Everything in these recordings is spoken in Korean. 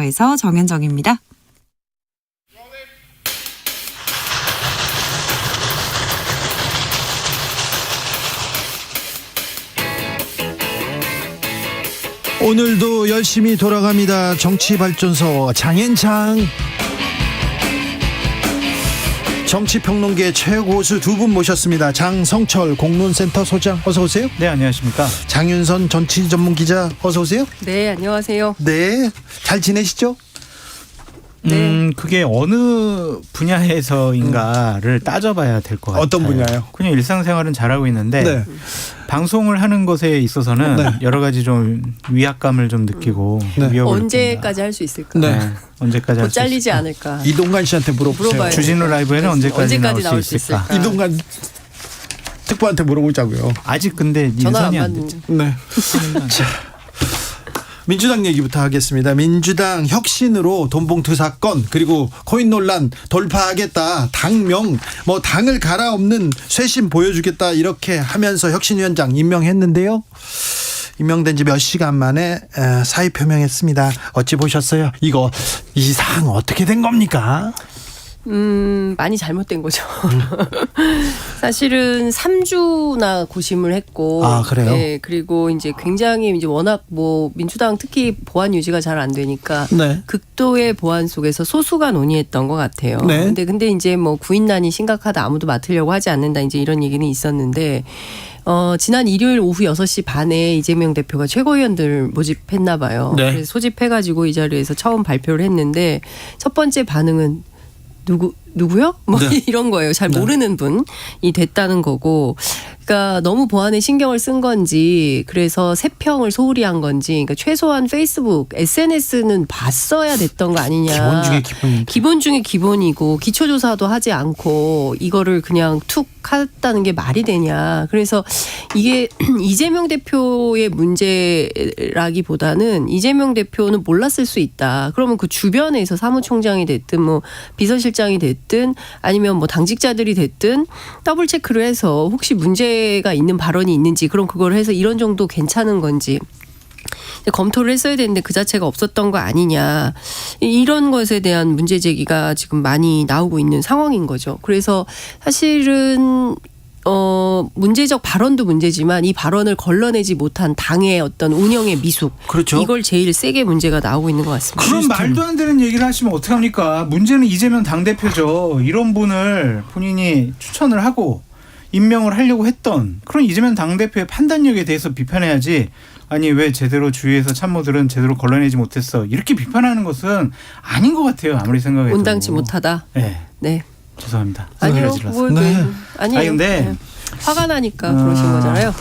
에서 정현정입니다. 오늘도 열심히 돌아갑니다. 정치발전소 장현장. 정치평론계 최고수 두 분 모셨습니다. 장성철 공론센터 소장 어서 오세요. 네, 안녕하십니까. 장윤선 정치 전문 기자 어서 오세요. 네, 안녕하세요. 네, 잘 지내시죠? 네. 그게 어느 분야에서인가를 따져봐야 될 것 같아요. 어떤 분야요? 그냥 일상생활은 잘하고 있는데 네. 방송을 하는 것에 있어서는 네. 여러 가지 좀 위압감을 좀 느끼고 네. 위협을 언제까지 할 수 있을까? 네. 언제까지 곧 할 수 잘리지 있을까? 않을까? 이동관 씨한테 물어보세요. 물어봐요. 주진우 라이브에는 언제까지 나올 수 있을까? 이동관 특보한테 물어보자고요. 아직 근데 전화 안 인선이 안 받는데. 됐죠. 네. 자, 민주당 얘기부터 하겠습니다. 민주당 혁신으로 돈봉투 사건 그리고 코인 논란 돌파하겠다. 당명 뭐 당을 갈아엎는 쇄신 보여주겠다 이렇게 하면서 혁신위원장 임명했는데요. 임명된 지 몇 시간 만에 사의 표명했습니다. 어찌 보셨어요? 이 사항 어떻게 된 겁니까? 많이 잘못된 거죠. 사실은 3주나 고심을 했고. 아, 그래요? 네, 그리고 이제 굉장히 이제 워낙 뭐 민주당 특히 보안 유지가 잘 안 되니까. 네. 극도의 보안 속에서 소수가 논의했던 것 같아요. 네. 근데 이제 뭐 구인난이 심각하다 아무도 맡으려고 하지 않는다 이제 이런 얘기는 있었는데. 지난 일요일 오후 6시 반에 이재명 대표가 최고위원들 모집했나 봐요. 네. 그래서 소집해가지고 이 자리에서 처음 발표를 했는데 첫 번째 반응은 누구요? 뭐 네. 이런 거예요. 잘 네. 모르는 분이 됐다는 거고. 그러니까 너무 보안에 신경을 쓴 건지 그래서 세평을 소홀히 한 건지 그러니까 최소한 페이스북, SNS는 봤어야 됐던 거 아니냐. 기본 중에 기본입니다. 기본 중에 기본이고 기초조사도 하지 않고 이거를 그냥 툭 했다는 게 말이 되냐. 그래서 이게 이재명 대표의 문제라기보다는 이재명 대표는 몰랐을 수 있다. 그러면 그 주변에서 사무총장이 됐든 뭐 비서실장이 됐든 아니면 뭐 당직자들이 됐든 더블 체크를 해서 혹시 문제가 있는 발언이 있는지 그럼 그걸 해서 이런 정도 괜찮은 건지 검토를 했어야 되는데 그 자체가 없었던 거 아니냐. 이런 것에 대한 문제 제기가 지금 많이 나오고 있는 상황인 거죠. 그래서 사실은 문제적 발언도 문제지만 이 발언을 걸러내지 못한 당의 어떤 운영의 미숙. 그렇죠. 이걸 제일 세게 문제가 나오고 있는 것 같습니다. 그런 말도 안 되는 얘기를 하시면 어떡합니까? 문제는 이재명 당대표죠. 이런 분을 본인이 추천을 하고 임명을 하려고 했던 그런 이재명 당대표의 판단력에 대해서 비판해야지. 아니 왜 제대로 주위에서 참모들은 제대로 걸러내지 못했어. 이렇게 비판하는 것은 아닌 것 같아요. 아무리 생각해도. 온당치 못하다. 네. 네. 죄송합니다. 아니요. 질렀어요. 네. 아니에요. 아니, 근데 네. 화가 나니까 그러신 거잖아요.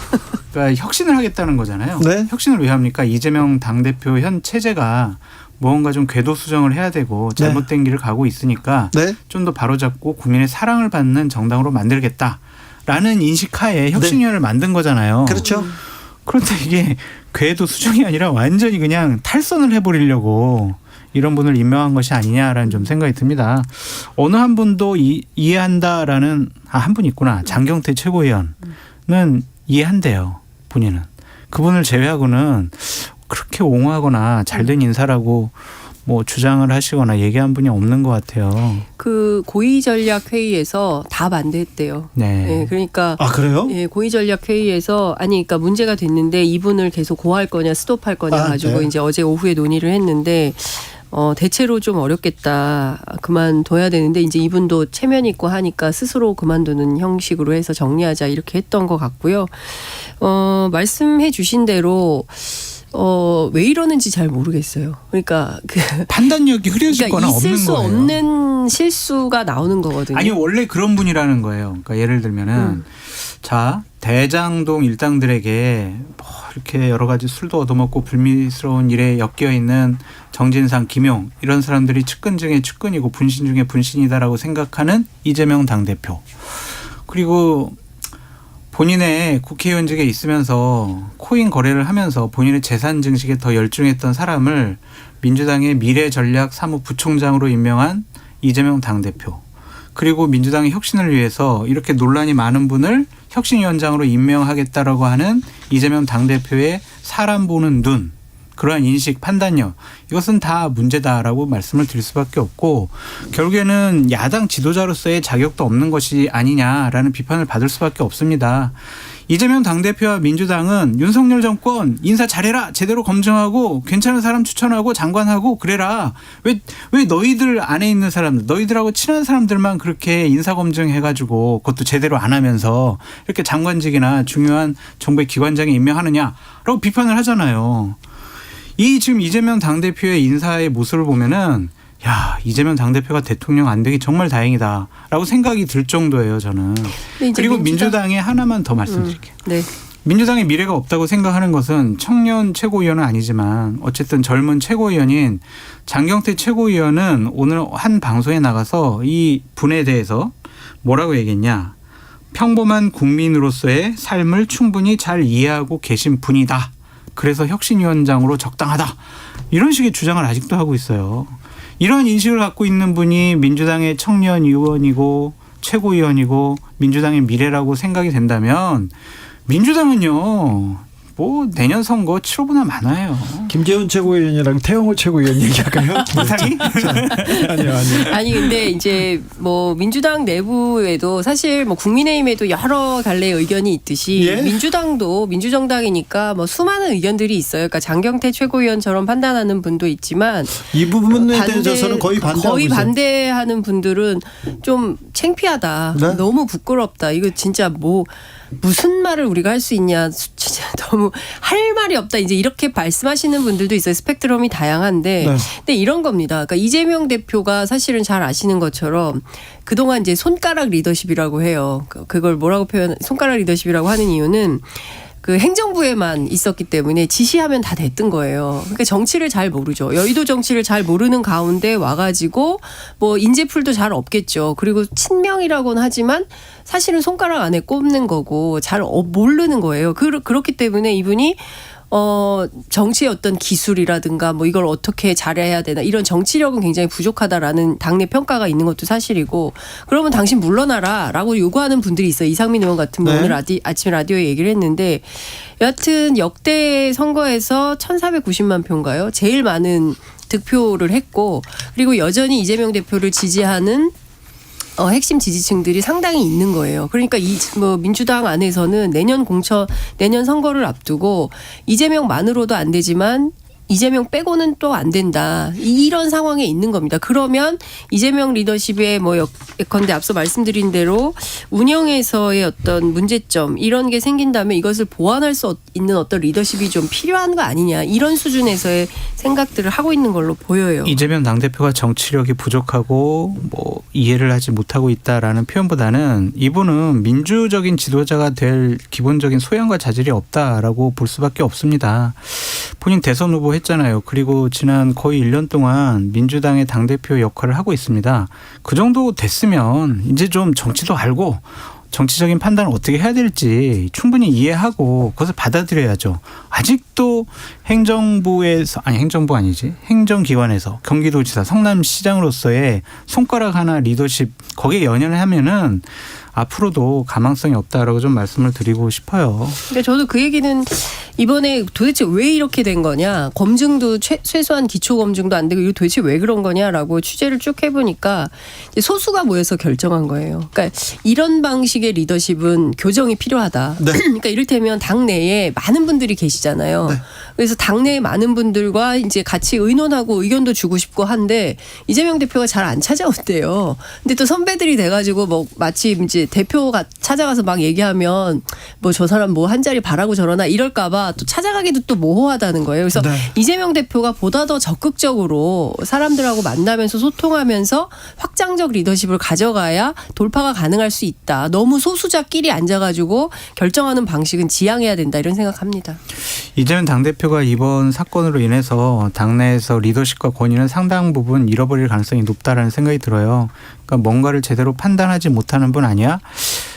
그러니까 혁신을 하겠다는 거잖아요. 네. 혁신을 왜 합니까? 이재명 당대표 현 체제가 무언가 좀 궤도 수정을 해야 되고 잘못된 길을 가고 있으니까 네. 좀 더 바로잡고 국민의 사랑을 받는 정당으로 만들겠다라는 인식하에 혁신위원회를 만든 거잖아요. 그렇죠. 그런데 이게 궤도 수정이 아니라 완전히 그냥 탈선을 해버리려고 이런 분을 임명한 것이 아니냐라는 좀 생각이 듭니다. 어느 한 분도 이해한다라는 한 분 있구나. 장경태 최고위원은 이해한대요. 본인은. 그분을 제외하고는 그렇게 옹호하거나 잘된 인사라고 뭐 주장을 하시거나 얘기한 분이 없는 것 같아요. 그 고위전략회의에서 다 반대했대요. 네. 네, 그러니까 아, 그래요? 예, 고위전략회의에서 그러니까 문제가 됐는데 이분을 계속 고할 거냐 스톱할 거냐 가지고 네. 이제 어제 오후에 논의를 했는데 대체로 좀 어렵겠다. 그만둬야 되는데 이제 이분도 체면 있고 하니까 스스로 그만두는 형식으로 해서 정리하자 이렇게 했던 것 같고요. 말씀해 주신 대로 왜 이러는지 잘 모르겠어요. 그러니까 판단력이 흐려질 그러니까 거나 있을 없는 수 거예요. 없는 실수가 나오는 거거든요. 아니 원래 그런 분이라는 거예요. 그러니까 예를 들면은 자 대장동 일당들에게 뭐 이렇게 여러 가지 술도 얻어먹고 불미스러운 일에 엮여 있는 정진상, 김용 이런 사람들이 측근 중에 측근이고 분신 중에 분신이다라고 생각하는 이재명 당대표. 그리고 본인의 국회의원직에 있으면서 코인 거래를 하면서 본인의 재산 증식에 더 열중했던 사람을 민주당의 미래전략사무부총장으로 임명한 이재명 당대표. 그리고 민주당의 혁신을 위해서 이렇게 논란이 많은 분을 혁신위원장으로 임명하겠다라고 하는 이재명 당대표의 사람 보는 눈. 그러한 인식, 판단력 이것은 다 문제다라고 말씀을 드릴 수밖에 없고 결국에는 야당 지도자로서의 자격도 없는 것이 아니냐라는 비판을 받을 수밖에 없습니다. 이재명 당대표와 민주당은 윤석열 정권 인사 잘해라. 제대로 검증하고 괜찮은 사람 추천하고 장관하고 그래라. 왜 너희들 안에 있는 사람들 너희들하고 친한 사람들만 그렇게 인사 검증해가지고 그것도 제대로 안 하면서 이렇게 장관직이나 중요한 정부의 기관장에 임명하느냐라고 비판을 하잖아요. 이 지금 이재명 당대표의 인사의 모습을 보면은 야, 이재명 당대표가 대통령 안 되기 정말 다행이다라고 생각이 들 정도예요, 저는. 그리고 민주당에 하나만 더 말씀드릴게요. 네. 민주당의 미래가 없다고 생각하는 것은 청년 최고위원은 아니지만 어쨌든 젊은 최고위원인 장경태 최고위원은 오늘 한 방송에 나가서 이 분에 대해서 뭐라고 얘기했냐. 평범한 국민으로서의 삶을 충분히 잘 이해하고 계신 분이다. 그래서 혁신위원장으로 적당하다. 이런 식의 주장을 아직도 하고 있어요. 이런 인식을 갖고 있는 분이 민주당의 청년 의원이고 최고위원이고 민주당의 미래라고 생각이 된다면 민주당은요. 뭐 내년 선거 치러보나 많아요. 김재훈 최고위원이랑 태영호 최고위원 얘기할까요? 사기? 아니요. 아니 근데 이제 뭐 민주당 내부에도 사실 뭐 국민의힘에도 여러 갈래의 의견이 있듯이 예? 민주당도 민주정당이니까 뭐 수많은 의견들이 있어요. 그러니까 장경태 최고위원처럼 판단하는 분도 있지만 이 부분에 대해서는 거의 반대하고 있어요. 반대하는 분들은 좀 창피하다. 네? 너무 부끄럽다. 이거 진짜 뭐 무슨 말을 우리가 할 수 있냐. 진짜 너무 할 말이 없다. 이제 이렇게 말씀하시는 분들도 있어요. 스펙트럼이 다양한데. 네. 근데 이런 겁니다. 그러니까 이재명 대표가 사실은 잘 아시는 것처럼 그동안 이제 손가락 리더십이라고 해요. 그걸 뭐라고 손가락 리더십이라고 하는 이유는 그 행정부에만 있었기 때문에 지시하면 다 됐던 거예요. 그러니까 정치를 잘 모르죠. 여의도 정치를 잘 모르는 가운데 와가지고 뭐 인재풀도 잘 없겠죠. 그리고 친명이라고는 하지만 사실은 손가락 안에 꼽는 거고 잘 모르는 거예요. 그렇기 때문에 이분이 정치의 어떤 기술이라든가 뭐 이걸 어떻게 잘해야 되나 이런 정치력은 굉장히 부족하다라는 당내 평가가 있는 것도 사실이고 그러면 당신 물러나라라고 요구하는 분들이 있어요. 이상민 의원 같은 분 네. 오늘 아침에 라디오에 얘기를 했는데 여하튼 역대 선거에서 1490만 표인가요? 제일 많은 득표를 했고 그리고 여전히 이재명 대표를 지지하는 핵심 지지층들이 상당히 있는 거예요. 그러니까 뭐 민주당 안에서는 내년 선거를 앞두고 이재명만으로도 안 되지만 이재명 빼고는 또 안 된다. 이런 상황에 있는 겁니다. 그러면 이재명 리더십의 뭐 예컨대 앞서 말씀드린 대로 운영에서의 어떤 문제점 이런 게 생긴다면 이것을 보완할 수 있는 어떤 리더십이 좀 필요한 거 아니냐. 이런 수준에서의 생각들을 하고 있는 걸로 보여요. 이재명 당대표가 정치력이 부족하고 뭐 이해를 하지 못하고 있다라는 표현보다는 이분은 민주적인 지도자가 될 기본적인 소양과 자질이 없다라고 볼 수밖에 없습니다. 본인 대선 후보 했잖아요. 그리고 지난 거의 1년 동안 민주당의 당대표 역할을 하고 있습니다. 그 정도 됐으면 이제 좀 정치도 알고 정치적인 판단을 어떻게 해야 될지 충분히 이해하고 그것을 받아들여야죠. 아직도 행정기관에서 경기도지사 성남시장으로서의 손가락 하나 리더십 거기에 연연을 하면은 앞으로도 가망성이 없다라고 좀 말씀을 드리고 싶어요. 근데 저도 그 얘기는 이번에 도대체 왜 이렇게 된 거냐. 검증도 최소한 기초 검증도 안 되고 이거 도대체 왜 그런 거냐라고 취재를 쭉 해보니까 이제 소수가 모여서 결정한 거예요. 그러니까 이런 방식의 리더십은 교정이 필요하다. 네. 그러니까 이를테면 당내에 많은 분들이 계시잖아요. 네. 그래서 당내에 많은 분들과 이제 같이 의논하고 의견도 주고 싶고 한데 이재명 대표가 잘 안 찾아온대요. 근데 또 선배들이 돼가지고 뭐 마치 이제 대표가 찾아가서 막 얘기하면 뭐 저 사람 뭐 한 자리 바라고 저러나 이럴까봐 또 찾아가기도 또 모호하다는 거예요. 그래서 네. 이재명 대표가 보다 더 적극적으로 사람들하고 만나면서 소통하면서 확장적 리더십을 가져가야 돌파가 가능할 수 있다. 너무 소수자끼리 앉아가지고 결정하는 방식은 지양해야 된다 이런 생각합니다. 이재명 당대표가 이번 사건으로 인해서 당내에서 리더십과 권위는 상당 부분 잃어버릴 가능성이 높다라는 생각이 들어요. 그러니까 뭔가를 제대로 판단하지 못하는 분 아니야?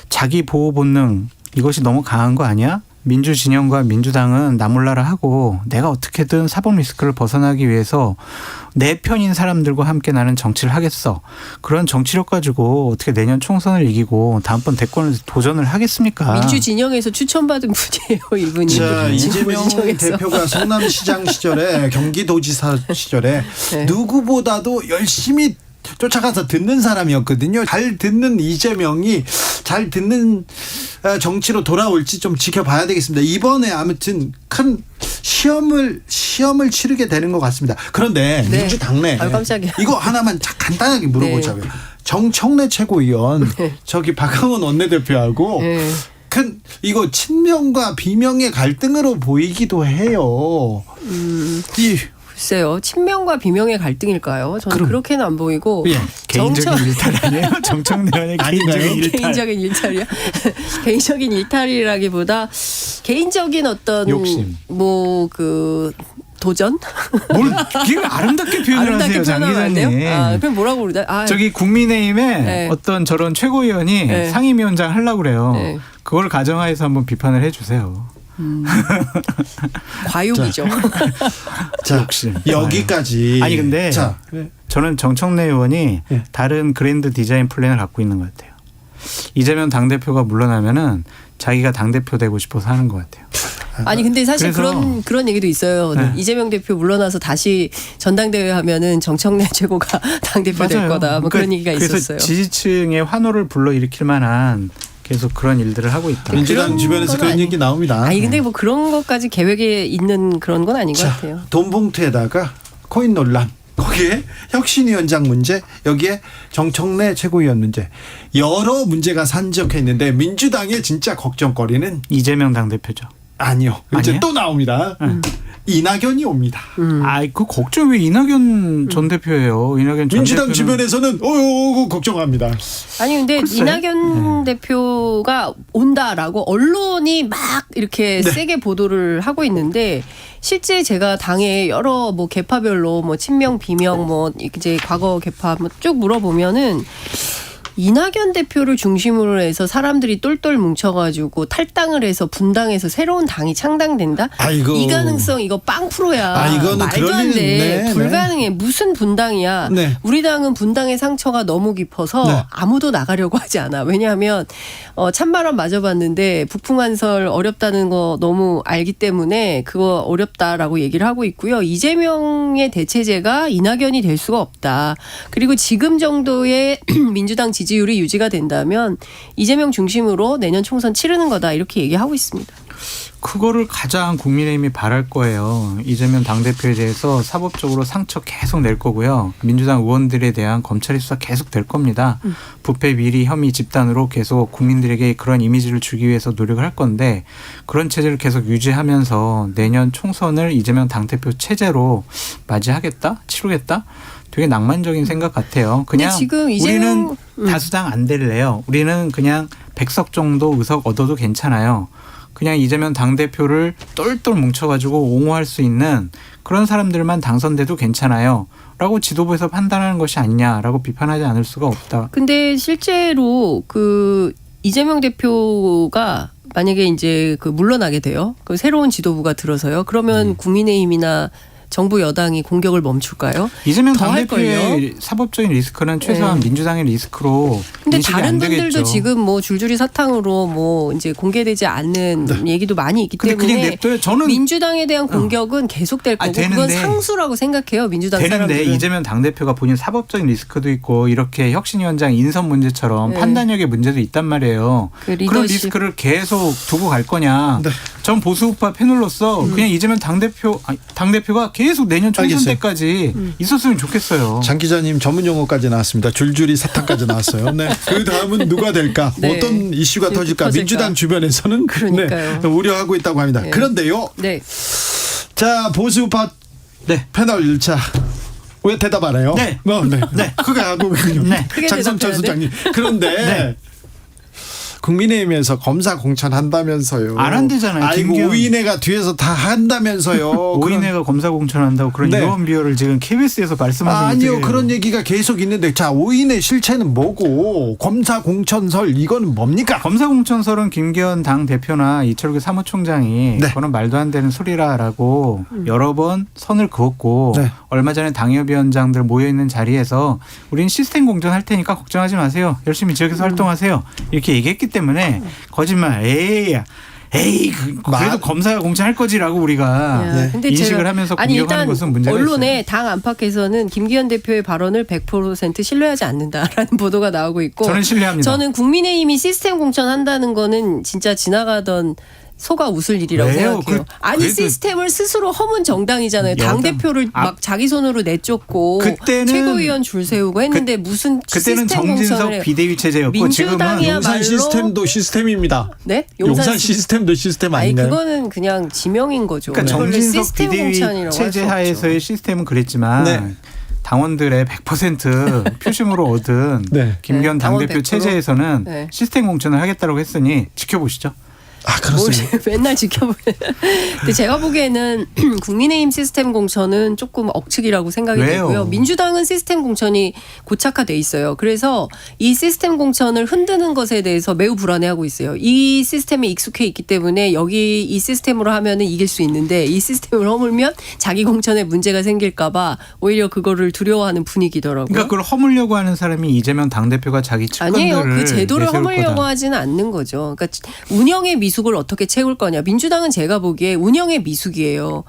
자기 보호 본능 이것이 너무 강한 거 아니야? 민주 진영과 민주당은 나몰라라 하고 내가 어떻게든 사법 리스크를 벗어나기 위해서 내 편인 사람들과 함께 나는 정치를 하겠어. 그런 정치력 가지고 어떻게 내년 총선을 이기고 다음번 대권을 도전을 하겠습니까? 민주 진영에서 추천받은 분이에요, 이분이. 자, 이재명 진영에서. 대표가 성남시장 시절에 경기도지사 시절에 네. 누구보다도 열심히 쫓아가서 듣는 사람이었거든요. 잘 듣는 이재명이 잘 듣는 정치로 돌아올지 좀 지켜봐야 되겠습니다. 이번에 아무튼 큰 시험을 치르게 되는 것 같습니다. 그런데 네. 민주당내 아유, 깜짝이야. 이거 하나만 간단하게 물어보자고요. 네. 정청래 최고위원 네. 저기 박항원 원내대표하고 네. 큰 이거 친명과 비명의 갈등으로 보이기도 해요. 이 글쎄요. 친명과 비명의 갈등일까요? 저는 그럼. 그렇게는 안 보이고. 예. 개인적인 일탈 아니에요? 정청래 의원의 아닌가요? 개인적인 일탈. 개인적인 일탈이요? 개인적인 일탈이라기보다 개인적인 어떤 욕심. 뭐 그 도전? 뭘 이게 아름답게 표현을 아름답게 하세요, 장 표현하면 안 기자님. 돼요? 아, 그럼 뭐라고 그러다? 아, 저기 국민의힘에 네. 어떤 저런 최고위원이 네. 상임위원장 하려고 그래요. 네. 그걸 가정하에서 한번 비판을 해주세요. 과욕이죠. 자, 욕심. 여기까지. 아니, 근데 자, 저는 정청래 의원이 네. 다른 그랜드 디자인 플랜을 갖고 있는 것 같아요. 이재명 당대표가 물러나면은 자기가 당대표 되고 싶어서 하는 것 같아요. 아니 근데 사실 그래서- 그런 얘기도 있어요. 네. 이재명 대표 물러나서 다시 전당대회 하면은 정청래 최고가 당 대표 될 거다. 뭐 그런 얘기가 그래서 있었어요. 지지층의 환호를 불러일으킬 만한 계속 그런 일들을 하고 있다. 민주당 그런 주변에서 건 그런 아니- 얘기 나옵니다. 아니 근데 뭐 그런 것까지 계획에 있는 그런 건 아닌 것 자, 같아요. 돈 봉투에다가 코인 논란, 거기에 혁신위원장 문제, 여기에 정청래 최고위원 문제, 여러 문제가 산적해 있는데 민주당의 진짜 걱정거리는 이재명 당대표죠. 아니요. 이제 아니에요? 또 나옵니다. 이낙연이 옵니다. 아이 그 걱정 왜 이낙연 전 대표예요. 이낙연 전 민주당 대표는 주변에서는 걱정합니다. 아니 근데 글쎄. 이낙연 대표가 온다라고 언론이 막 이렇게 네. 세게 보도를 하고 있는데 실제 제가 당의 여러 뭐 계파별로 뭐 친명 비명 뭐 이제 과거 계파 뭐 쭉 물어보면은 이낙연 대표를 중심으로 해서 사람들이 똘똘 뭉쳐가지고 탈당을 해서 분당해서 새로운 당이 창당된다? 아이고. 이 가능성 이거 빵 프로야. 아, 이거는 말도 그럴 안 돼. 리는, 네, 불가능해. 무슨 분당이야. 네. 우리 당은 분당의 상처가 너무 깊어서 네. 아무도 나가려고 하지 않아. 왜냐하면 찬바람 맞아봤는데 북풍한설 어렵다는 거 너무 알기 때문에 그거 어렵다라고 얘기를 하고 있고요. 이재명의 대체제가 이낙연이 될 수가 없다. 그리고 지금 정도의 민주당 지지율이 유지가 된다면 이재명 중심으로 내년 총선 치르는 거다 이렇게 얘기하고 있습니다. 그거를 가장 국민의힘이 바랄 거예요. 이재명 당대표에 대해서 사법적으로 상처 계속 낼 거고요. 민주당 의원들에 대한 검찰의 수사 계속 될 겁니다. 부패 비리 혐의 집단으로 계속 국민들에게 그런 이미지를 주기 위해서 노력을 할 건데 그런 체제를 계속 유지하면서 내년 총선을 이재명 당대표 체제로 맞이하겠다? 치르겠다? 되게 낭만적인 생각 같아요. 그냥 지금 우리는 다수당 안 될래요. 우리는 그냥 100석 정도 의석 얻어도 괜찮아요. 그냥 이재명 당대표를 똘똘 뭉쳐가지고 옹호할 수 있는 그런 사람들만 당선돼도 괜찮아요. 라고 지도부에서 판단하는 것이 아니냐라고 비판하지 않을 수가 없다. 근데 실제로 그 이재명 대표가 만약에 이제 그 물러나게 돼요. 그 새로운 지도부가 들어서요. 그러면 국민의힘이나 정부 여당이 공격을 멈출까요? 이재명 더 당대표의 할걸요? 사법적인 리스크는 최소한 민주당의 리스크로 근데 인식이 다른 안 분들도 되겠죠. 지금 뭐 줄줄이 사탕으로 뭐 이제 공개되지 않는 얘기도 많이 있기 근데 그냥 때문에 냅둬요. 저는 민주당에 대한 공격은 계속될 거고 그건 되는데. 상수라고 생각해요. 민주당 되는데 사람들은. 이재명 당대표가 본인 사법적인 리스크도 있고 이렇게 혁신위원장 인선 문제처럼 네. 판단력의 문제도 있단 말이에요. 그 그런 리더십. 리스크를 계속 두고 갈 거냐. 네. 전 보수우파 패널로서 그냥 이재명 당대표가 계속 내년 총선 알겠어요. 때까지 있었으면 좋겠어요. 장 기자님 전문 용어까지 나왔습니다. 줄줄이 사탕까지 나왔어요. 네. 그 다음은 누가 될까? 네. 어떤 이슈가 이렇게 터질까? 터질까? 민주당 주변에서는 그러니까요. 네, 우려하고 있다고 합니다. 네. 그런데요. 네. 자, 보수파 네. 패널 자. 왜 대답 안 해요? 네. 네. 크게 하고 네. 크게 장성철 대답해야 돼? 소장님. 그런데 네. 국민의힘에서 검사 공천한다면서요. 안 한대잖아요. 아이고 오인혜가 뒤에서 다 한다면서요. 오인혜가 검사 공천한다고 그런 네. 유언 비어를 지금 KBS에서 말씀하시는 아니요 그런 얘기가 계속 있는데 자 오인혜 실체는 뭐고 검사 공천설 이거는 뭡니까? 검사 공천설은 김기현 당 대표나 이철규 사무총장이 네. 그건 말도 안 되는 소리라라고 여러 번 선을 그었고 네. 얼마 전에 당협위원장들 모여 있는 자리에서 우리는 시스템 공정할 테니까 걱정하지 마세요. 열심히 지역에서 활동하세요. 이렇게 얘기했기 때문에 거짓말. 에이 그래도 검사가 공천할 거지라고 우리가 네. 근데 인식을 제가- 하면서 아니, 공격하는 일단 것은 문제가 언론에 있어요. 당 안팎에서는 김기현 대표의 발언을 100% 신뢰하지 않는다라는 보도가 나오고 있고 저는 신뢰합니다. 저는 국민의힘이 시스템 공천한다는 거는 진짜 지나가던 속아 웃을 일이라고 왜요? 생각해요. 아니 그래도 시스템을 스스로 허문 정당이잖아요. 여당- 당 대표를 막 자기 손으로 내쫓고 그때는- 최고위원 줄 세우고 했는데 무슨 그때는 시스템 정진석 공천을 비대위 체제였고 민주당이야 지금은 용산 말로- 시스템도 시스템입니다. 네? 용산 시스템도 시스템 아니 아닌가요? 그거는 그냥 지명인 거죠. 그러니까 그거를 정진석 시스템 비대위 공천이라고 체제 할 수 하에서의 없죠. 시스템은 그랬지만 네. 당원들의 100% 표심으로 얻은 네. 김기현 네, 당원 당대표 100%. 체제에서는 네. 시스템 공천을 하겠다고 했으니 지켜보시죠. 아 그렇습니다. 뭘 맨날 지켜보는. 근데 제가 보기에는 국민의힘 시스템 공천은 조금 억측이라고 생각이 왜요? 되고요. 민주당은 시스템 공천이 고착화돼 있어요. 그래서 이 시스템 공천을 흔드는 것에 대해서 매우 불안해하고 있어요. 이 시스템에 익숙해 있기 때문에 여기 이 시스템으로 하면은 이길 수 있는데 이 시스템을 허물면 자기 공천에 문제가 생길까봐 오히려 그거를 두려워하는 분위기더라고요. 그러니까 그걸 허물려고 하는 사람이 이재명 당대표가 자기 측근들을 아니에요. 그 제도를 내세울 허물려고 거다. 하지는 않는 거죠. 그러니까 운영의 미숙을 어떻게 채울 거냐. 민주당은 제가 보기에 운영의 미숙이에요.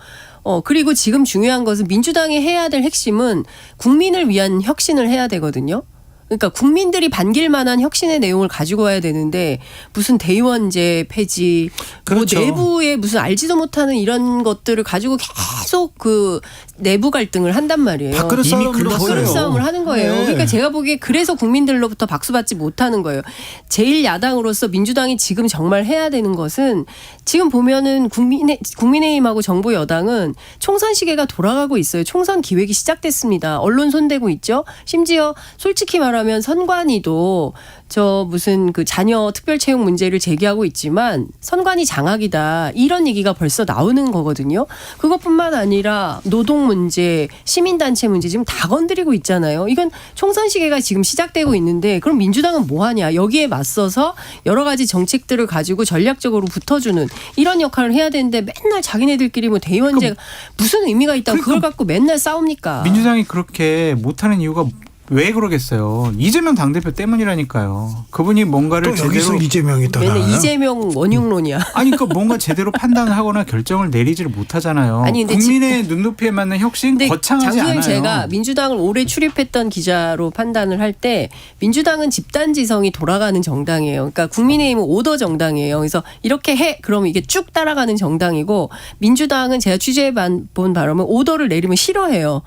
그리고 지금 중요한 것은 민주당이 해야 될 핵심은 국민을 위한 혁신을 해야 되거든요. 그러니까 국민들이 반길 만한 혁신의 내용을 가지고 와야 되는데 무슨 대의원제 폐지, 그렇죠. 뭐 내부에 무슨 알지도 못하는 이런 것들을 가지고 계속 그 내부 갈등을 한단 말이에요. 밥그릇 이미 싸움으로 글렀어요. 보여요. 밥그릇 싸움을 하는 거예요. 네. 그러니까 제가 보기에 그래서 국민들로부터 박수받지 못하는 거예요. 제1야당으로서 민주당이 지금 정말 해야 되는 것은 지금 보면은 국민의힘하고 정부 여당은 총선 시계가 돌아가고 있어요. 총선 기획이 시작됐습니다. 언론 손대고 있죠. 심지어 솔직히 말하면 선관위도 저 무슨 그 자녀 특별채용 문제를 제기하고 있지만 선관위 장악이다. 이런 얘기가 벌써 나오는 거거든요. 그것뿐만 아니라 노동 문제, 시민단체 문제 지금 다 건드리고 있잖아요. 이건 총선 시계가 지금 시작되고 있는데 그럼 민주당은 뭐 하냐. 여기에 맞서서 여러 가지 정책들을 가지고 전략적으로 붙어주는 이런 역할을 해야 되는데 맨날 자기네들끼리 뭐 대의원제가 무슨 의미가 있다고 그걸 갖고 맨날 싸웁니까? 민주당이 그렇게 못하는 이유가 왜 그러겠어요. 이재명 당대표 때문이라니까요. 그분이 뭔가를 또 여기서 제대로 이재명이 떠나요. 맨날 이재명 원흉론이야. 아니 그러니까 뭔가 제대로 판단을 하거나 결정을 내리지를 못하잖아요. 아니, 근데 국민의 눈높이에 맞는 혁신 근데 거창하지 않아요. 장소영 제가 민주당을 오래 출입했던 기자로 판단을 할 때 민주당은 집단지성이 돌아가는 정당이에요. 그러니까 국민의힘은 오더 정당이에요. 그래서 이렇게 해 그러면 이게 쭉 따라가는 정당이고 민주당은 제가 취재해 본 바로는 오더를 내리면 싫어해요.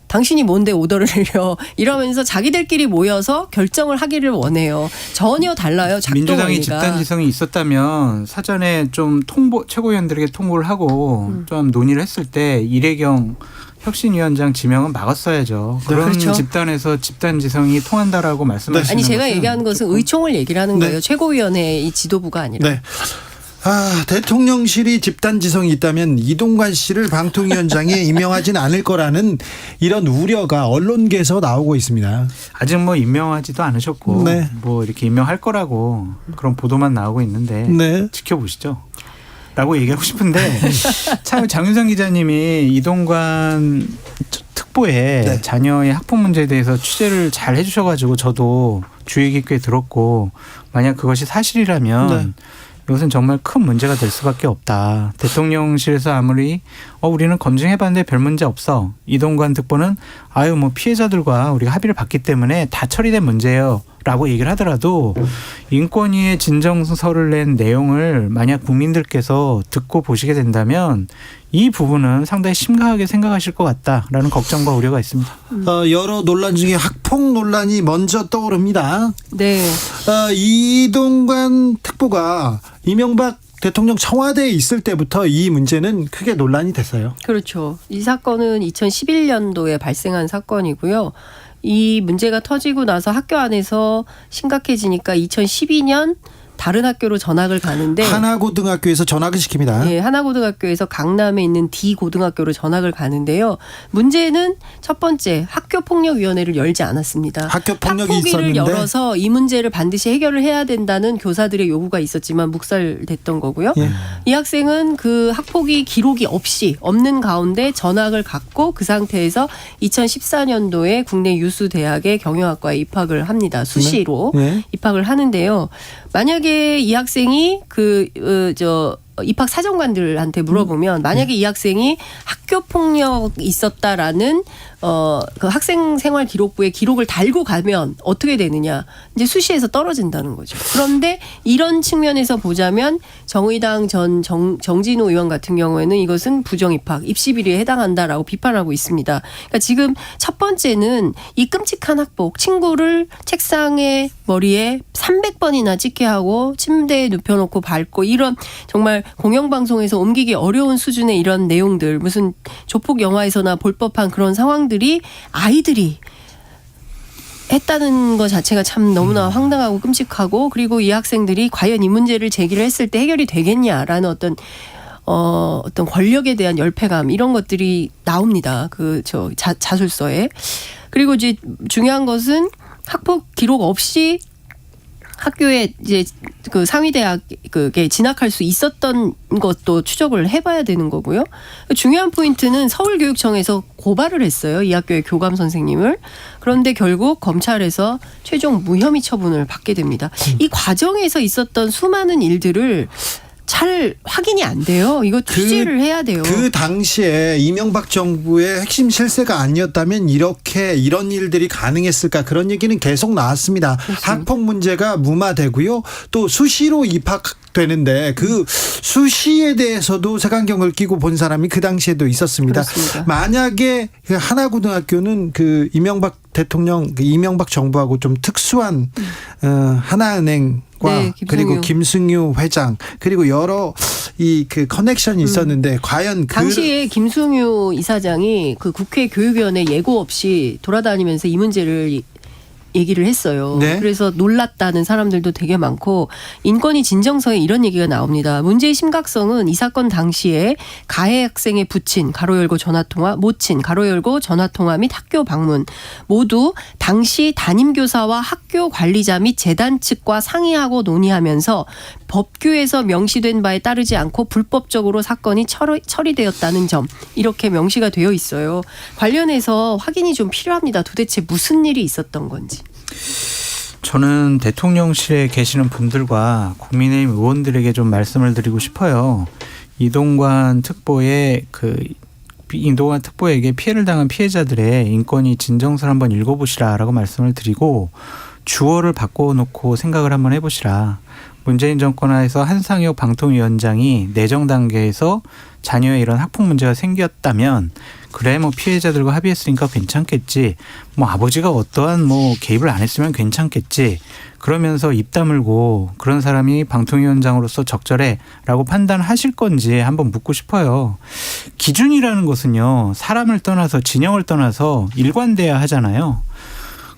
당신이 뭔데 오더를 내려 이러면서 자기들끼리 모여서 결정을 하기를 원해요. 전혀 달라요. 작동 민주당이 원리가. 집단지성이 있었다면 사전에 좀 최고위원들에게 통보를 하고 좀 논의를 했을 때 이래경 혁신위원장 지명은 막았어야죠. 그런 그렇죠. 집단에서 집단지성이 통한다라고 말씀하시는 아니 제가 것은 얘기하는 것은 의총을 얘기를 하는 네. 거예요. 최고위원회 이 지도부가 아니라. 네. 대통령실이 집단지성이 있다면 이동관 씨를 방통위원장에 임명하진 않을 거라는 이런 우려가 언론계에서 나오고 있습니다. 아직 뭐 임명하지도 않으셨고 네. 뭐 이렇게 임명할 거라고 그런 보도만 나오고 있는데 네. 지켜보시죠. 라고 얘기하고 싶은데 참 장윤상 기자님이 이동관 특보에 네. 자녀의 학폭 문제에 대해서 취재를 잘 해주셔가지고 저도 주의 깊게 들었고 만약 그것이 사실이라면 네. 이것은 정말 큰 문제가 될 수밖에 없다. 대통령실에서 아무리 우리는 검증해봤는데 별 문제 없어. 이동관 특보는 뭐 피해자들과 우리가 합의를 봤기 때문에 다 처리된 문제예요. 라고 얘기를 하더라도 인권위의 진정서를 낸 내용을 만약 국민들께서 듣고 보시게 된다면 이 부분은 상당히 심각하게 생각하실 것 같다라는 걱정과 우려가 있습니다. 여러 논란 중에 학폭 논란이 먼저 떠오릅니다. 네. 이동관 특보가 이명박 대통령 청와대에 있을 때부터 이 문제는 크게 논란이 됐어요. 그렇죠. 이 사건은 2011년도에 발생한 사건이고요. 이 문제가 터지고 나서 학교 안에서 심각해지니까 2012년 다른 학교로 전학을 가는데 하나고등학교에서 전학을 시킵니다. 예, 하나고등학교에서 강남에 있는 D고등학교로 전학을 가는데요. 문제는 첫 번째 학교폭력위원회를 열지 않았습니다. 학교폭력이 학폭위를 있었는데 열어서 이 문제를 반드시 해결을 해야 된다는 교사들의 요구가 있었지만 묵살됐던 거고요. 예. 이 학생은 그 학폭위 기록이 없는 가운데 전학을 갔고 그 상태에서 2014년도에 국내 유수 대학의 경영학과에 입학을 합니다. 수시로 네. 입학을 하는데요. 만약에 이 학생이 입학 사정관들한테 물어보면 만약에 이 학생이 학교 폭력이 있었다라는 그 학생 생활 기록부에 기록을 달고 가면 어떻게 되느냐? 이제 수시에서 떨어진다는 거죠. 그런데 이런 측면에서 보자면 정의당 정진호 의원 같은 경우에는 이것은 부정 입학, 입시 비리에 해당한다라고 비판하고 있습니다. 그러니까 지금 첫 번째는 이 끔찍한 학폭, 친구를 책상에 머리에 300번이나 찍게 하고 침대에 눕혀놓고 밟고 이런 정말 공영방송에서 옮기기 어려운 수준의 이런 내용들, 무슨 조폭 영화에서나 볼 법한 그런 상황들이 아이들이 했다는 것 자체가 참 너무나 황당하고 끔찍하고, 그리고 이 학생들이 과연 이 문제를 제기를 했을 때 해결이 되겠냐라는 어떤 권력에 대한 열패감, 이런 것들이 나옵니다. 자술서에. 그리고 이제 중요한 것은 학폭 기록 없이 학교에 이제 그 상위대학에 진학할 수 있었던 것도 추적을 해봐야 되는 거고요. 중요한 포인트는 서울교육청에서 고발을 했어요. 이 학교의 교감 선생님을. 그런데 결국 검찰에서 최종 무혐의 처분을 받게 됩니다. 이 과정에서 있었던 수많은 일들을 잘 확인이 안 돼요. 이거 취재를 해야 돼요. 그 당시에 이명박 정부의 핵심 실세가 아니었다면 이런 일들이 가능했을까, 그런 얘기는 계속 나왔습니다. 그렇습니다. 학폭 문제가 무마되고요. 또 수시로 입학되는데 그 수시에 대해서도 색안경을 끼고 본 사람이 그 당시에도 있었습니다. 그렇습니다. 만약에 그 하나고등학교는 그 이명박 대통령, 이명박 정부하고 좀 특수한 하나은행 네, 그리고 김승유 회장, 그리고 여러 그 커넥션이 있었는데 과연 당시에 김승유 이사장이 그 국회 교육위원회 예고 없이 돌아다니면서 이 문제를 얘기를 했어요. 네. 그래서 놀랐다는 사람들도 되게 많고, 인권위 진정서에 이런 얘기가 나옵니다. 문제의 심각성은 이 사건 당시에 가해 학생의 부친 가로 열고 전화통화, 모친 가로 열고 전화통화 및 학교 방문 모두 당시 담임교사와 학교 관리자 및 재단 측과 상의하고 논의하면서 법규에서 명시된 바에 따르지 않고 불법적으로 사건이 처리되었다는 점, 이렇게 명시가 되어 있어요. 관련해서 확인이 좀 필요합니다. 도대체 무슨 일이 있었던 건지. 저는 대통령실에 계시는 분들과 국민의힘 의원들에게 좀 말씀을 드리고 싶어요. 이동관 특보에게 피해를 당한 피해자들의 인권위 진정서를 한번 읽어보시라라고 말씀을 드리고, 주어를 바꿔놓고 생각을 한번 해보시라. 문재인 정권 하에서 한상혁 방통위원장이 내정 단계에서 자녀의 이런 학폭 문제가 생겼다면 그래 뭐 피해자들과 합의했으니까 괜찮겠지, 뭐 아버지가 어떠한 뭐 개입을 안 했으면 괜찮겠지, 그러면서 입 다물고 그런 사람이 방통위원장으로서 적절해라고 판단하실 건지 한번 묻고 싶어요. 기준이라는 것은요, 사람을 떠나서 진영을 떠나서 일관돼야 하잖아요.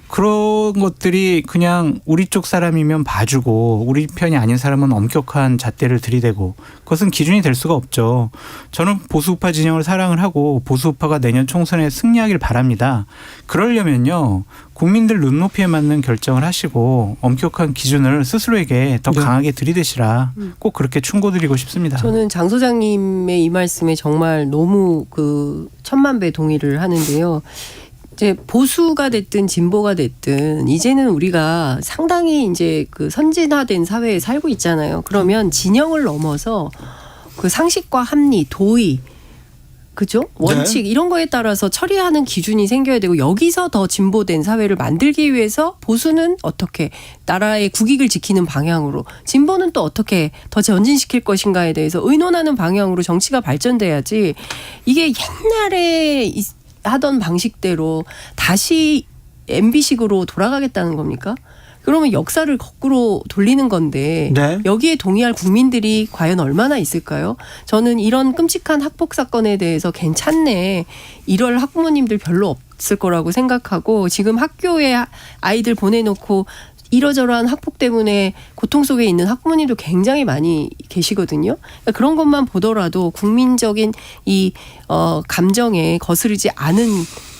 그런 것들이 그냥 우리 쪽 사람이면 봐주고 우리 편이 아닌 사람은 엄격한 잣대를 들이대고, 그것은 기준이 될 수가 없죠. 저는 보수우파 진영을 사랑을 하고 보수우파가 내년 총선에 승리하길 바랍니다. 그러려면요, 국민들 눈높이에 맞는 결정을 하시고 엄격한 기준을 스스로에게 더 강하게 들이대시라, 꼭 그렇게 충고드리고 싶습니다. 저는 장 소장님의 이 말씀에 정말 너무 천만배 동의를 하는데요. 이제 보수가 됐든 진보가 됐든 이제는 우리가 상당히 이제 선진화된 사회에 살고 있잖아요. 그러면 진영을 넘어서 상식과 합리, 도의, 그죠? 원칙, 네. 이런 거에 따라서 처리하는 기준이 생겨야 되고, 여기서 더 진보된 사회를 만들기 위해서 보수는 어떻게 나라의 국익을 지키는 방향으로, 진보는 또 어떻게 더 전진시킬 것인가에 대해서 의논하는 방향으로 정치가 발전돼야지, 이게 옛날에 하던 방식대로 다시 MB식으로 돌아가겠다는 겁니까? 그러면 역사를 거꾸로 돌리는 건데 네. 여기에 동의할 국민들이 과연 얼마나 있을까요? 저는 이런 끔찍한 학폭 사건에 대해서 괜찮네, 이럴 학부모님들 별로 없을 거라고 생각하고, 지금 학교에 아이들 보내놓고 이러저러한 학폭 때문에 고통 속에 있는 학부모님도 굉장히 많이 계시거든요. 그러니까 그런 것만 보더라도 국민적인 이 감정에 거스르지 않은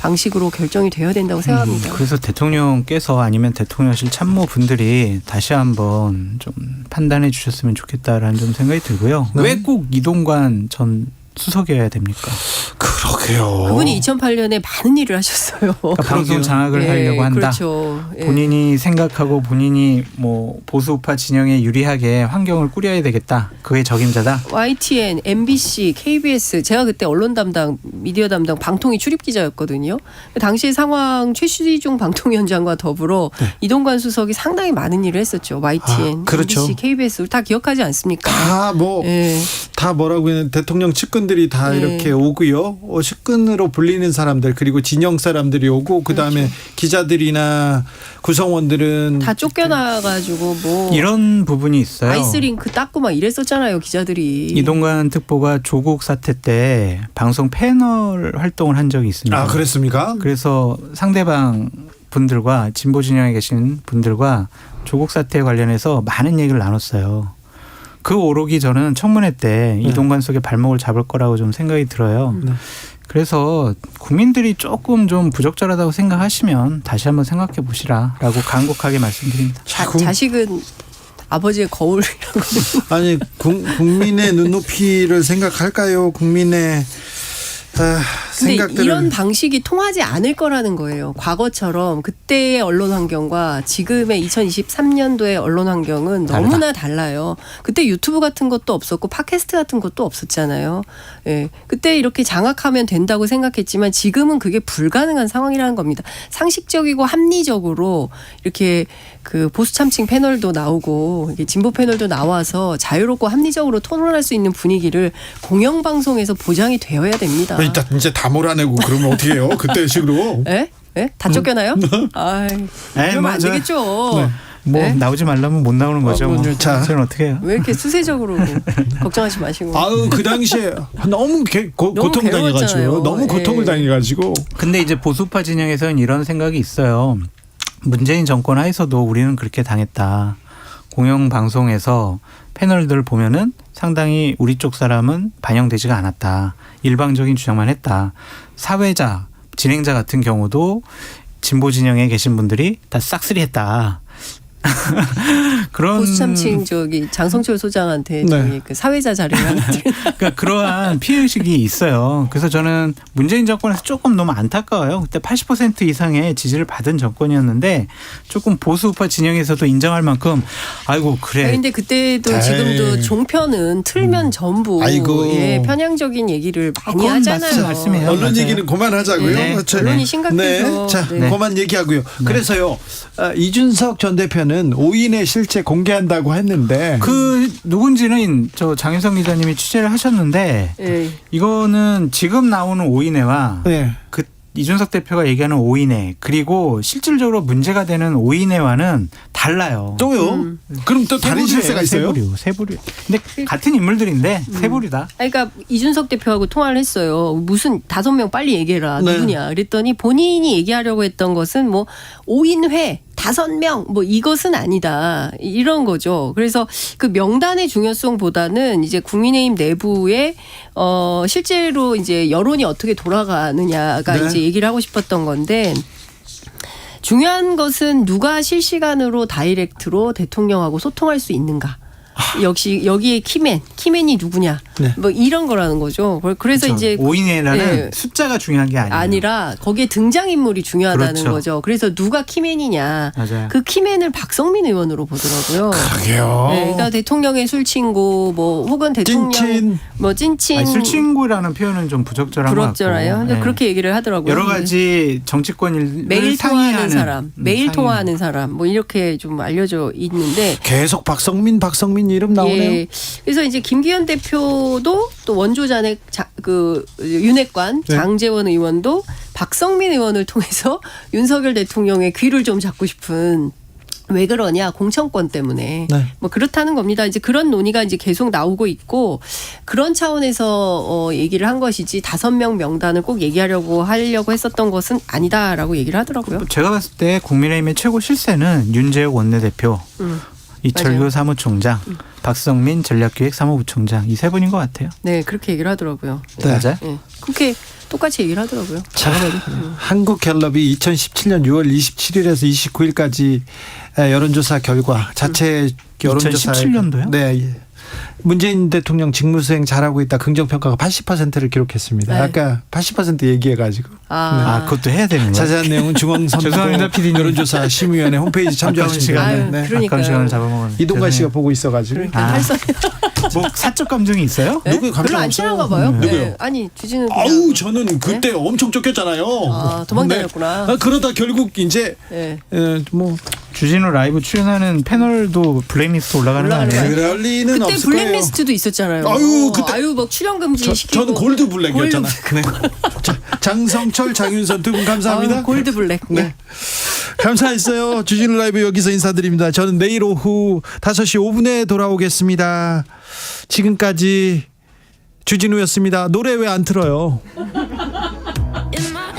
방식으로 결정이 되어야 된다고 생각합니다. 그래서 대통령께서 아니면 대통령실 참모분들이 다시 한번 좀 판단해 주셨으면 좋겠다라는 좀 생각이 들고요. 네. 왜 꼭 이동관 전 수석이어야 됩니까? 그러게요. 그분이 2008년에 많은 일을 하셨어요. 그러니까 방송 장악을 예, 하려고 한다. 그렇죠. 예. 본인이 생각하고 본인이 뭐 보수우파 진영에 유리하게 환경을 꾸려야 되겠다. 그의 적임자다. YTN, MBC, KBS 제가 그때 언론 담당, 미디어 담당 방통위 출입 기자였거든요. 당시 상황 최시중 방통위원장과 더불어 이동관 수석이 상당히 많은 일을 했었죠. YTN, 그렇죠. MBC, KBS 다 기억하지 않습니까? 예. 다 뭐라고 하는 대통령 측근들이 다 네. 이렇게 오고요. 측근으로 불리는 사람들 그리고 진영 사람들이 오고 그다음에 그렇죠. 기자들이나 구성원들은 다 쫓겨나가지고 뭐 이런 부분이 있어요. 아이스링크 닦고 막 이랬었잖아요, 기자들이. 이동관 특보가 조국 사태 때 방송 패널 활동을 한 적이 있습니다. 아 그랬습니까? 그래서 상대방 분들과 진보 진영에 계신 분들과 조국 사태에 관련해서 많은 얘기를 나눴어요. 그 오록이 저는 청문회 때 이동관 속의 발목을 잡을 거라고 좀 생각이 들어요. 그래서 국민들이 조금 좀 부적절하다고 생각하시면 다시 한번 생각해 보시라라고 간곡하게 말씀드립니다. 자식은 아버지의 거울이라고. 아니 국민의 눈높이를 생각할까요? 국민의 근데 생각들을 이런 방식이 통하지 않을 거라는 거예요. 과거처럼 그때의 언론 환경과 지금의 2023년도의 언론 환경은 너무나 달라요. 그때 유튜브 같은 것도 없었고 팟캐스트 같은 것도 없었잖아요. 예. 그때 이렇게 장악하면 된다고 생각했지만 지금은 그게 불가능한 상황이라는 겁니다. 상식적이고 합리적으로 이렇게 그 보수 참칭 패널도 나오고 진보 패널도 나와서 자유롭고 합리적으로 토론할 수 있는 분위기를 공영방송에서 보장이 되어야 됩니다. 일단 이제 다 몰아내고 그러면 어떻게 해요? 그때 식으로. 예? 예? 다 쫓겨나요? 아이, 그러면 안 되겠죠. 네. 뭐 네? 나오지 말라면 못 나오는 거죠. 뭐. 자. 저는 어떻게 해요? 왜 이렇게 수세적으로 걱정하지 마시고. 아유 그 당시에 너무 고통을 당해가지고 괴로웠잖아요. 너무 고통을 예. 당해가지고 근데 이제 보수파 진영에서는 이런 생각이 있어요. 문재인 정권 하에서도 우리는 그렇게 당했다. 공영방송에서 패널들 보면은 상당히 우리 쪽 사람은 반영되지가 않았다. 일방적인 주장만 했다. 사회자, 진행자 같은 경우도 진보 진영에 계신 분들이 다 싹쓸이했다. 그런 보수 참칭 장성철 소장한테 네. 그 사회자 자료를 그러니까 그러한 피해의식이 있어요. 그래서 저는 문재인 정권에서 조금 너무 안타까워요. 그때 80% 이상의 지지를 받은 정권이었는데 조금 보수우파 진영에서도 인정할 만큼 아이고 그래. 그런데 그때도 에이. 지금도 종편은 틀면 전부 아이고. 예, 편향적인 얘기를 많이 그건 하잖아요. 말씀이에요. 언론 맞아요. 얘기는 그만하자고요. 네. 자, 언론이 심각해서. 네. 자, 네. 그만 얘기하고요. 그래서요. 이준석 전 대표는 5인의 실체 공개한다고 했는데 그 누군지는 저 장윤성 기자님이 취재를 하셨는데 예. 이거는 지금 나오는 오인회와 네. 그 이준석 대표가 얘기하는 오인회 그리고 실질적으로 문제가 되는 오인회와는 달라요. 또요? 그럼 또 다른 실세가 있어요? 세부류. 근데 같은 인물들인데 세부류다. 그러니까 이준석 대표하고 통화를 했어요. 무슨 5명 빨리 얘기해라. 네. 누구냐. 그랬더니 본인이 얘기하려고 했던 것은 뭐 5인회 5명 뭐 이것은 아니다. 이런 거죠. 그래서 그 명단의 중요성보다는 이제 국민의힘 내부에 실제로 이제 여론이 어떻게 돌아가느냐가 네. 이제 얘기를 하고 싶었던 건데 중요한 것은 누가 실시간으로 다이렉트로 대통령하고 소통할 수 있는가. 역시 여기에 키맨이 누구냐. 네. 뭐 이런 거라는 거죠. 그래서 이제 오인회라는 네. 숫자가 중요한 게 아니에요. 아니라 거기에 등장인물이 중요하다는 그렇죠. 거죠. 그래서 누가 키맨이냐. 맞아요. 그 키맨을 박성민 의원으로 보더라고요. 그러게요. 네, 그러니까 대통령의 술친구 뭐 혹은 대통령 찐친. 뭐 찐친 아니, 술친구라는 표현은 좀 부적절한 것 같고. 부럽잖아요. 근데 네. 그렇게 얘기를 하더라고요. 여러 가지 정치권 일을 매일 통화하는 상의하는 사람, 매일 상의하는. 통화하는 사람 뭐 이렇게 좀 알려져 있는데 계속 박성민 이름 나오네요. 예. 그래서 이제 김기현 대표도 또 원조잔의 윤핵관 네. 장제원 의원도 박성민 의원을 통해서 윤석열 대통령의 귀를 좀 잡고 싶은 왜 그러냐? 공천권 때문에. 네. 뭐 그렇다는 겁니다. 이제 그런 논의가 이제 계속 나오고 있고 그런 차원에서 얘기를 한 것이지 5명 명단을 꼭 하려고 했었던 것은 아니다라고 얘기를 하더라고요. 제가 봤을 때 국민의힘의 최고 실세는 윤재욱 원내대표, 이철규 맞아요. 사무총장, 박성민 전략기획 사무부총장 이 세 분인 것 같아요. 네, 그렇게 얘기를 하더라고요. 네. 맞아요? 네. 그렇게 똑같이 얘기를 하더라고요. 자, 한국갤럽이 2017년 6월 27일에서 29일까지 여론조사 결과 자체 여론조사 2017년도요? 네. 문재인 대통령 직무수행 잘하고 있다 긍정평가가 80%를 기록했습니다. 네. 아까 80% 얘기해가지고 아, 그것도 해야 되는 거예요? 자세한 내용은 중앙선거 죄송합니다, PD님. 여론조사 심의위원회 홈페이지 참조하시면 시간에. 아유, 됩니다. 네. 그러니까요. 아까운 시간을 잡아먹었는데. 이동관 씨가 보고 있어가지고 그러니까 아. 할 수. 뭐 사적 감정이 있어요? 네? 누구 감정 별로 안 없어요? 친한가 봐요. 누구요? 네. 아니 주진우. 아우 저는 그때 엄청 쫓겼잖아요. 아, 도망다녔구나. 네. 그러다 결국 이제 네. 뭐 주진우 라이브 출연하는 패널도 블랙리스트 올라가는 거 올라가는 아니에요? 거 아니에요? 그럴 리는 그때 없을 거예요. 블랙리스트도 있었잖아요. 아유, 그때- 막 출연 금지 시키고. 저는 골드 블랙이었잖아. 골드- 네. 자, 장성철, 장윤선 두 분 감사합니다. 아유, 골드 블랙. 네. 감사했어요. 주진우 라이브 여기서 인사드립니다. 저는 내일 오후 5시 5분에 돌아오겠습니다. 지금까지 주진우였습니다. 노래 왜 안 틀어요?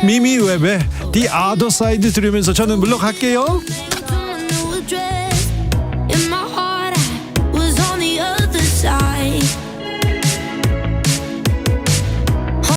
미미 웹의 The Other Side 들으면서 저는 물러갈게요.